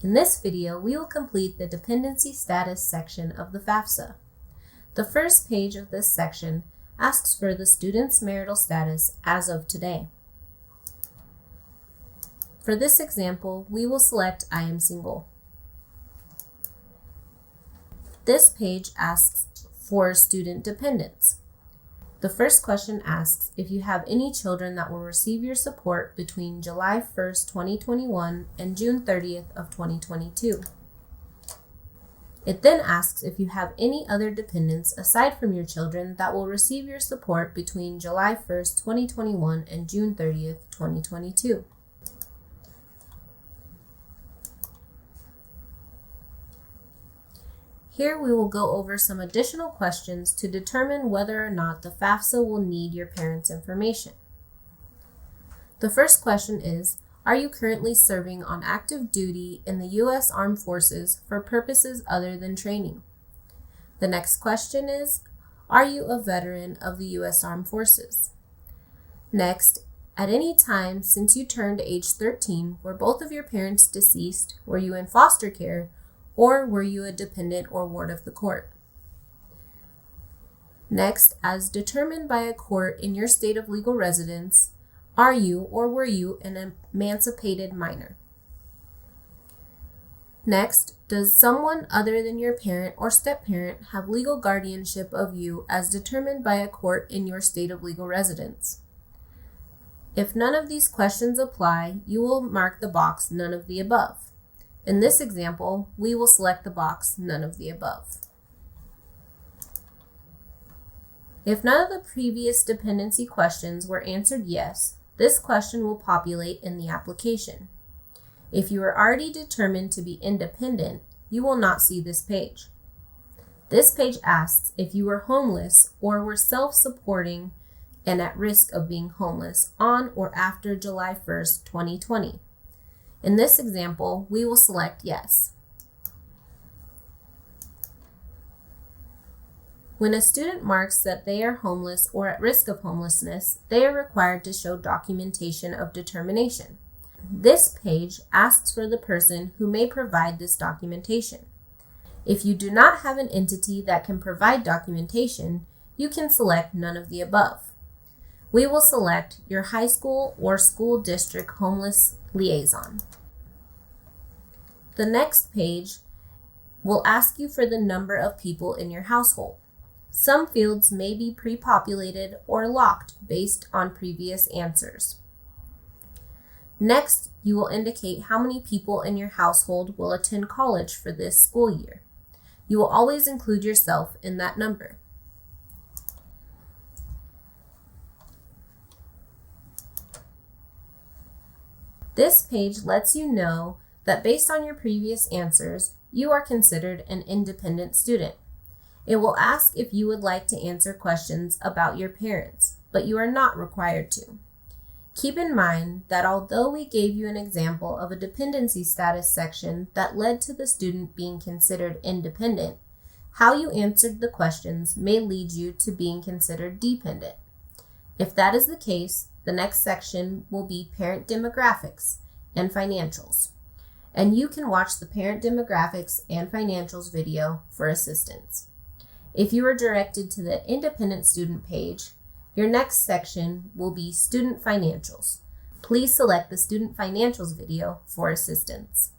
In this video, we will complete the dependency status section of the FAFSA. The first page of this section asks for the student's marital status as of today. For this example, we will select I am single. This page asks for student dependents. The first question asks if you have any children that will receive your support between July 1st, 2021 and June 30th of 2022. It then asks if you have any other dependents aside from your children that will receive your support between July 1st, 2021 and June 30th, 2022. Here we will go over some additional questions to determine whether or not the FAFSA will need your parents' information. The first question is, are you currently serving on active duty in the U.S. Armed Forces for purposes other than training? The next question is, are you a veteran of the U.S. Armed Forces? Next, at any time since you turned age 13, were both of your parents deceased? Were you in foster care? Or were you a dependent or ward of the court? Next, as determined by a court in your state of legal residence, are you or were you an emancipated minor? Next, does someone other than your parent or step-parent have legal guardianship of you as determined by a court in your state of legal residence? If none of these questions apply, you will mark the box none of the above. In this example, we will select the box none of the above. If none of the previous dependency questions were answered yes, this question will populate in the application. If you are already determined to be independent, you will not see this page. This page asks if you were homeless or were self-supporting and at risk of being homeless on or after July 1st, 2020. In this example, we will select yes. When a student marks that they are homeless or at risk of homelessness, they are required to show documentation of determination. This page asks for the person who may provide this documentation. If you do not have an entity that can provide documentation, you can select none of the above. We will select your high school or school district homeless liaison. The next page will ask you for the number of people in your household. Some fields may be pre-populated or locked based on previous answers. Next, you will indicate how many people in your household will attend college for this school year. You will always include yourself in that number. This page lets you know that based on your previous answers, you are considered an independent student. It will ask if you would like to answer questions about your parents, but you are not required to. Keep in mind that although we gave you an example of a dependency status section that led to the student being considered independent, how you answered the questions may lead you to being considered dependent. If that is the case, the next section will be parent demographics and financials, and you can watch the parent demographics and financials video for assistance. If you are directed to the independent student page, your next section will be student financials. Please select the student financials video for assistance.